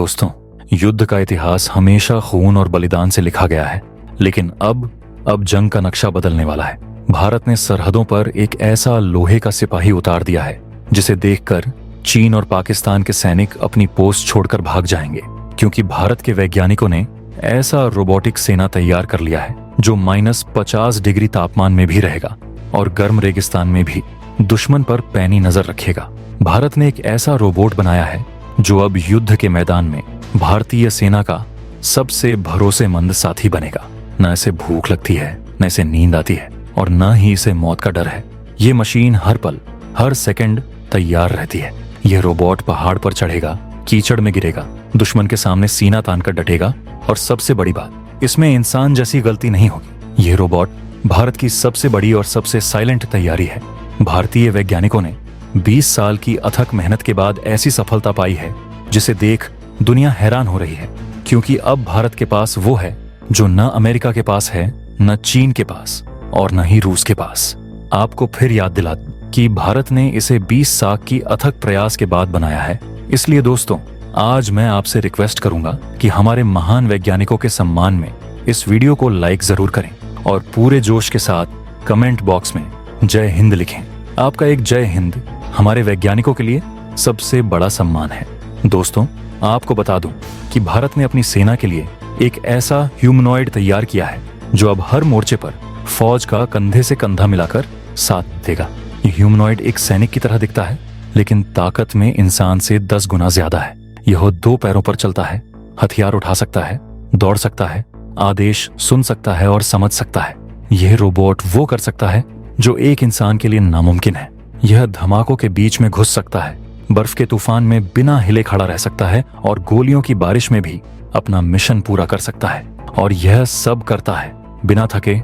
दोस्तों, युद्ध का इतिहास हमेशा खून और बलिदान से लिखा गया है, लेकिन अब जंग का नक्शा बदलने वाला है। भारत ने सरहदों पर एक ऐसा लोहे का सिपाही उतार दिया है जिसे देखकर चीन और पाकिस्तान के सैनिक अपनी पोस्ट छोड़कर भाग जाएंगे, क्योंकि भारत के वैज्ञानिकों ने ऐसा रोबोटिक सेना तैयार कर लिया है जो -50 डिग्री तापमान में भी रहेगा और गर्म रेगिस्तान में भी दुश्मन पर पैनी नजर रखेगा। भारत ने एक ऐसा रोबोट बनाया है जो अब युद्ध के मैदान में भारतीय सेना का सबसे भरोसेमंद साथी बनेगा। न इसे भूख लगती है, न इसे नींद आती है और न ही इसे मौत का डर है। ये मशीन हर पल, हर सेकंड तैयार रहती है। यह रोबोट पहाड़ पर चढ़ेगा, कीचड़ में गिरेगा, दुश्मन के सामने सीना तानकर डटेगा और सबसे बड़ी बात, इसमें इंसान जैसी गलती नहीं होगी। यह रोबोट भारत की सबसे बड़ी और सबसे साइलेंट तैयारी है। भारतीय वैज्ञानिकों ने 20 साल की अथक मेहनत के बाद ऐसी सफलता पाई है जिसे देख दुनिया हैरान हो रही है, क्योंकि अब भारत के पास वो है जो न अमेरिका के पास है, न चीन के पास और न ही रूस के पास। आपको फिर याद दिला कि भारत ने इसे 20 साल की अथक प्रयास के बाद बनाया है। इसलिए दोस्तों, आज मैं आपसे रिक्वेस्ट करूंगा कि हमारे महान वैज्ञानिकों के सम्मान में इस वीडियो को लाइक जरूर करें और पूरे जोश के साथ कमेंट बॉक्स में जय हिंद लिखें। आपका एक जय हिंद हमारे वैज्ञानिकों के लिए सबसे बड़ा सम्मान है। दोस्तों, आपको बता दूं कि भारत ने अपनी सेना के लिए एक ऐसा ह्यूमनॉइड तैयार किया है जो अब हर मोर्चे पर फौज का कंधे से कंधा मिलाकर साथ देगा। ये ह्यूमनॉइड एक सैनिक की तरह दिखता है, लेकिन ताकत में इंसान से 10 गुना ज्यादा है। यह 2 पैरों पर चलता है, हथियार उठा सकता है, दौड़ सकता है, आदेश सुन सकता है और समझ सकता है। यह रोबोट वो कर सकता है जो एक इंसान के लिए नामुमकिन है। यह धमाकों के बीच में घुस सकता है, बर्फ के तूफान में बिना हिले खड़ा रह सकता है और गोलियों की बारिश में भी अपना मिशन पूरा कर सकता है। और यह सब करता है बिना थके,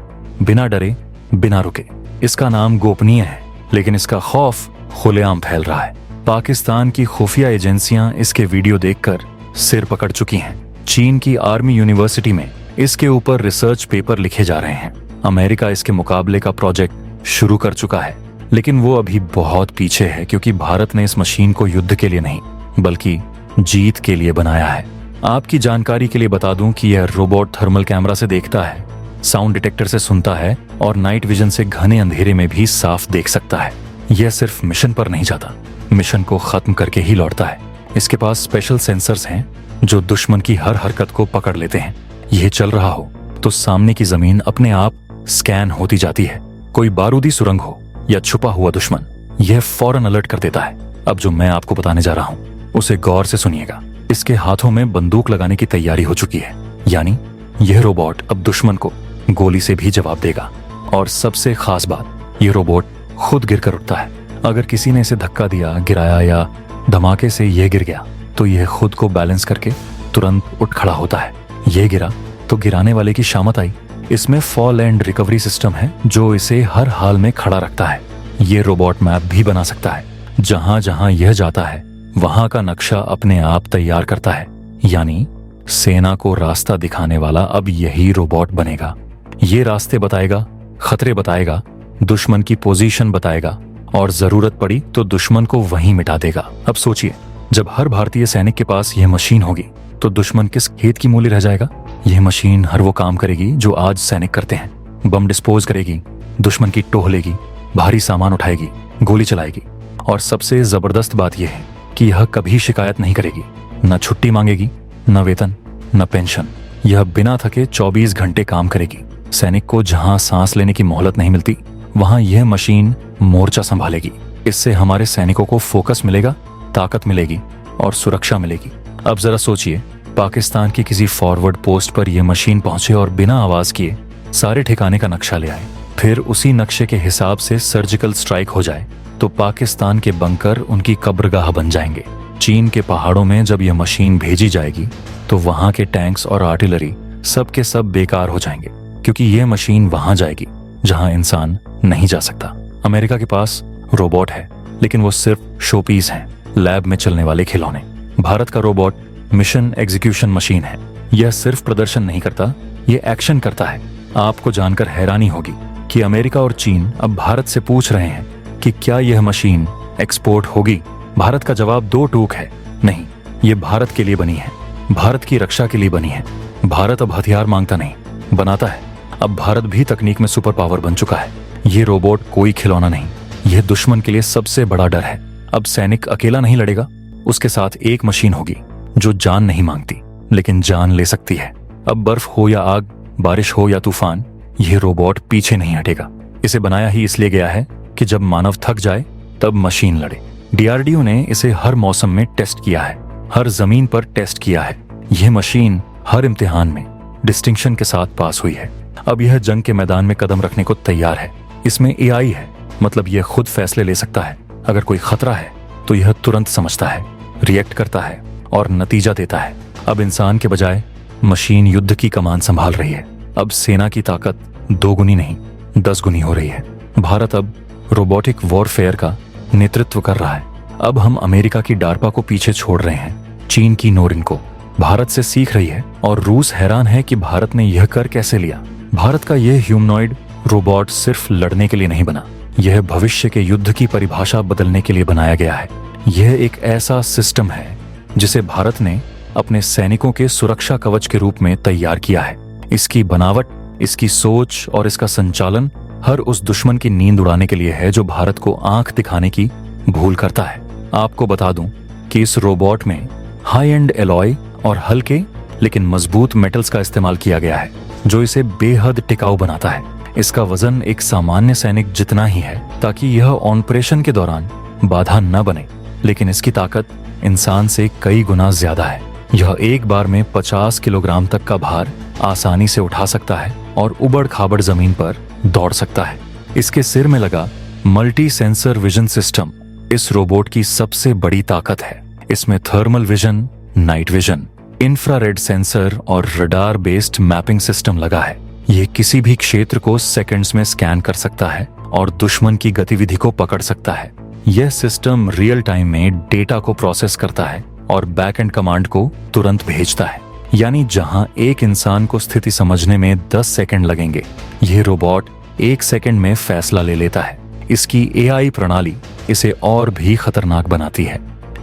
बिना डरे, बिना रुके। इसका नाम गोपनीय है, लेकिन इसका खौफ खुलेआम फैल रहा है। पाकिस्तान की खुफिया एजेंसियां इसके वीडियो देखकर सिर पकड़ चुकी हैं। चीन की आर्मी यूनिवर्सिटी में इसके ऊपर रिसर्च पेपर लिखे जा रहे हैं। अमेरिका इसके मुकाबले का प्रोजेक्ट शुरू कर चुका है, लेकिन वो अभी बहुत पीछे है, क्योंकि भारत ने इस मशीन को युद्ध के लिए नहीं बल्कि जीत के लिए बनाया है। आपकी जानकारी के लिए बता दूं कि यह रोबोट थर्मल कैमरा से देखता है, साउंड डिटेक्टर से सुनता है और नाइट विजन से घने अंधेरे में भी साफ देख सकता है। यह सिर्फ मिशन पर नहीं जाता, मिशन को खत्म करके ही लौटता है। इसके पास स्पेशल सेंसर्स हैं जो दुश्मन की हर हरकत को पकड़ लेते हैं। यह चल रहा हो तो सामने की जमीन अपने आप स्कैन होती जाती है। कोई बारूदी सुरंग हो या छुपा हुआ दुश्मन, यह फौरन अलर्ट कर देता है। अब जो मैं आपको बताने जा रहा हूँ उसे गौर से सुनिएगा। इसके हाथों में बंदूक लगाने की तैयारी हो चुकी है, यानी यह रोबोट अब दुश्मन को गोली से भी जवाब देगा। और सबसे खास बात, यह रोबोट खुद गिरकर उठता है। अगर किसी ने इसे धक्का दिया, गिराया या धमाके से यह गिर गया तो यह खुद को बैलेंस करके तुरंत उठ खड़ा होता है। यह गिरा तो गिराने वाले की शामत आई। इसमें फॉल एंड रिकवरी सिस्टम है जो इसे हर हाल में खड़ा रखता है। ये रोबोट मैप भी बना सकता है। जहां जहां यह जाता है वहां का नक्शा अपने आप तैयार करता है, यानी सेना को रास्ता दिखाने वाला अब यही रोबोट बनेगा। ये रास्ते बताएगा, खतरे बताएगा, दुश्मन की पोजीशन बताएगा और जरूरत पड़ी तो दुश्मन को वहीं मिटा देगा। अब सोचिए, जब हर भारतीय सैनिक के पास यह मशीन होगी तो दुश्मन किस खेत की मूली रह जाएगा। यह मशीन हर वो काम करेगी जो आज सैनिक करते हैं। बम डिस्पोज करेगी, दुश्मन की टोह लेगी, भारी सामान उठाएगी, गोली चलाएगी और सबसे जबरदस्त बात यह है कि यह कभी शिकायत नहीं करेगी। न छुट्टी मांगेगी, न वेतन, न पेंशन। यह बिना थके 24 घंटे काम करेगी। सैनिक को जहां सांस लेने की मोहलत नहीं मिलती, वहां यह मशीन मोर्चा संभालेगी। इससे हमारे सैनिकों को फोकस मिलेगा, ताकत मिलेगी और सुरक्षा मिलेगी। अब जरा सोचिए, पाकिस्तान की किसी फॉरवर्ड पोस्ट पर यह मशीन पहुंचे और बिना आवाज किए सारे ठिकाने का नक्शा ले आए, फिर उसी नक्शे के हिसाब से सर्जिकल स्ट्राइक हो जाए तो पाकिस्तान के बंकर उनकी कब्रगाह बन जाएंगे। चीन के पहाड़ों में जब यह मशीन भेजी जाएगी तो वहां के टैंक्स और आर्टिलरी सब के सब बेकार हो जाएंगे, क्योंकि यह मशीन वहां जाएगी जहां इंसान नहीं जा सकता। अमेरिका के पास रोबोट है, लेकिन वो सिर्फ शोपीस हैं, लैब में चलने वाले खिलौने। भारत का रोबोट मिशन एग्जीक्यूशन मशीन है। यह सिर्फ प्रदर्शन नहीं करता, यह एक्शन करता है। आपको जानकर हैरानी होगी कि अमेरिका और चीन अब भारत से पूछ रहे हैं कि क्या यह मशीन एक्सपोर्ट होगी। भारत का जवाब 2 टूक है, नहीं, ये भारत के लिए बनी है। भारत की रक्षा के लिए बनी है। भारत अब हथियार मांगता नहीं, बनाता है। अब भारत भी तकनीक में सुपर पावर बन चुका है। ये रोबोट कोई खिलौना नहीं, यह दुश्मन के लिए सबसे बड़ा डर है। अब सैनिक अकेला नहीं लड़ेगा, उसके साथ एक मशीन होगी जो जान नहीं मांगती लेकिन जान ले सकती है। अब बर्फ हो या आग, बारिश हो या तूफान, यह रोबोट पीछे नहीं हटेगा। इसे बनाया ही इसलिए गया है कि जब मानव थक जाए तब मशीन लड़े। डीआरडीओ ने इसे हर मौसम में टेस्ट किया है, हर जमीन पर टेस्ट किया है। यह मशीन हर इम्तिहान में डिस्टिंक्शन के साथ पास हुई है। अब यह जंग के मैदान में कदम रखने को तैयार है। इसमें एआई है, मतलब यह खुद फैसले ले सकता है। अगर कोई खतरा है तो यह तुरंत समझता है, रिएक्ट करता है और नतीजा देता है। अब इंसान के बजाय मशीन युद्ध की कमान संभाल रही है। अब सेना की ताकत 2 गुनी नहीं 10 गुनी हो रही है। भारत अब रोबोटिक वॉरफेयर का नेतृत्व कर रहा है। अब हम अमेरिका की डार्पा को पीछे छोड़ रहे हैं, चीन की नोरिन को। भारत से सीख रही है और रूस हैरान है कि भारत ने यह कर कैसे लिया। भारत का यह ह्यूमनॉइड रोबोट सिर्फ लड़ने के लिए नहीं बना, यह भविष्य के युद्ध की परिभाषा बदलने के लिए बनाया गया है। यह एक ऐसा सिस्टम है जिसे भारत ने अपने सैनिकों के सुरक्षा कवच के रूप में तैयार किया है। इसकी बनावट, इसकी सोच और इसका संचालन हर उस दुश्मन की नींद उड़ाने के लिए है जो भारत को आंख दिखाने की भूल करता है। आपको बता दूं कि इस रोबोट में हाई एंड एलॉय और हल्के लेकिन मजबूत मेटल्स का इस्तेमाल किया गया है जो इसे बेहद टिकाऊ बनाता है। इसका वजन एक सामान्य सैनिक जितना ही है ताकि यह ऑपरेशन के दौरान बाधा न बने, लेकिन इसकी ताकत इंसान से कई गुना ज्यादा है। यह एक बार में 50 किलोग्राम तक का भार आसानी से उठा सकता है और उबड़ खाबड़ जमीन पर दौड़ सकता है। इसके सिर में लगा मल्टी सेंसर विजन सिस्टम इस रोबोट की सबसे बड़ी ताकत है। इसमें thermal vision, night vision, infrared sensor और रडार बेस्ड मैपिंग सिस्टम लगा है। यह किसी भी क्षेत्र को सेकंड्स में स्कैन कर सकता है और दुश्मन की गतिविधि को पकड़ सकता है। यह सिस्टम रियल टाइम में डेटा को प्रोसेस करता है और बैक एंड कमांड को तुरंत भेजता है। यानी जहां एक इंसान को स्थिति समझने में 10 सेकंड लगेंगे, यह रोबोट 1 सेकंड में फैसला ले लेता है। इसकी एआई प्रणाली इसे और भी खतरनाक बनाती है।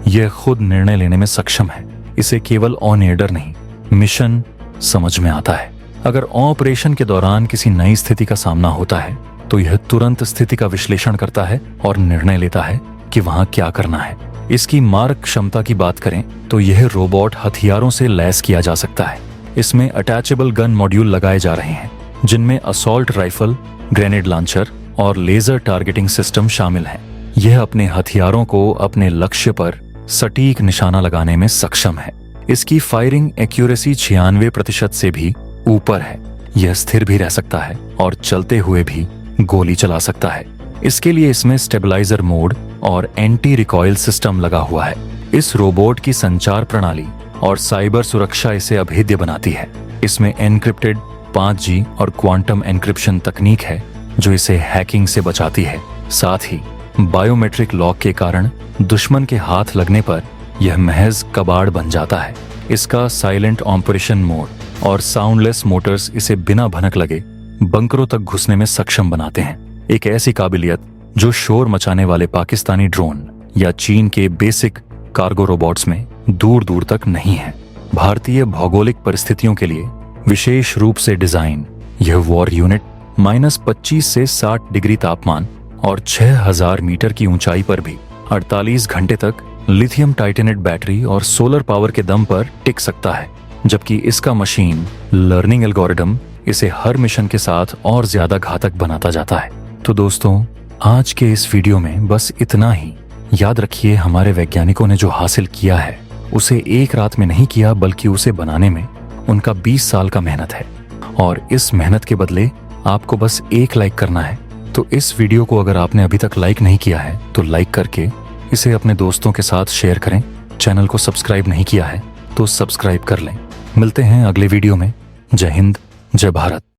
यह खुद निर्णय लेने में सक्षम है। इसे केवल ऑन एडर नहीं, मिशन समझ में आता है। अगर ऑपरेशन के दौरान किसी नई स्थिति का सामना होता है तो यह तुरंत स्थिति का विश्लेषण करता है और निर्णय लेता है कि वहां क्या करना है। इसकी मारक क्षमता की बात करें तो यह रोबोट हथियारों से लैस किया जा सकता है। इसमें अटैचेबल गन मॉड्यूल लगाए जा रहे हैं जिनमें असॉल्ट राइफल, ग्रेनेड लॉन्चर और लेजर टारगेटिंग सिस्टम शामिल हैं। यह अपने हथियारों को अपने लक्ष्य पर सटीक निशाना लगाने में सक्षम है। इसकी फायरिंग एक्यूरेसी 96% से भी ऊपर है। यह स्थिर भी रह सकता है और चलते हुए भी गोली चला सकता है। इसके लिए इसमें स्टेबलाइजर मोड और एंटी रिकॉइल सिस्टम लगा हुआ है। इस रोबोट की संचार प्रणाली और साइबर सुरक्षा इसे अभेद्य बनाती है। इसमें एन्क्रिप्टेड 5G और क्वांटम एन्क्रिप्शन तकनीक है जो इसे हैकिंग से बचाती है। साथ ही बायोमेट्रिक लॉक के कारण दुश्मन के हाथ लगने पर यह महज कबाड़ बन जाता है। इसका साइलेंट ऑपरेशन मोड और साउंडलेस मोटर्स इसे बिना भनक लगे बंकरों तक घुसने में सक्षम बनाते हैं। एक ऐसी काबिलियत जो शोर मचाने वाले पाकिस्तानी ड्रोन या चीन के बेसिक कार्गो रोबोट्स में दूर दूर तक नहीं है। भारतीय भौगोलिक परिस्थितियों के लिए विशेष रूप से डिजाइन यह वॉर यूनिट -25 से 60 डिग्री तापमान और 6000 मीटर की ऊंचाई पर भी 48 घंटे तक लिथियम टाइटेनेट बैटरी और सोलर पावर के दम पर टिक सकता है, जबकि इसका मशीन लर्निंग एल्गोरिदम इसे हर मिशन के साथ और ज्यादा घातक बनाता जाता है। तो दोस्तों, आज के इस वीडियो में बस इतना ही। याद रखिए, हमारे वैज्ञानिकों ने जो हासिल किया है उसे एक रात में नहीं किया, बल्कि उसे बनाने में उनका 20 साल का मेहनत है। और इस मेहनत के बदले आपको बस एक लाइक करना है। तो इस वीडियो को अगर आपने अभी तक लाइक नहीं किया है तो लाइक करके इसे अपने दोस्तों के साथ शेयर करें। चैनल को सब्सक्राइब नहीं किया है तो सब्सक्राइब कर लें। मिलते हैं अगले वीडियो में। जय हिंद, जय भारत।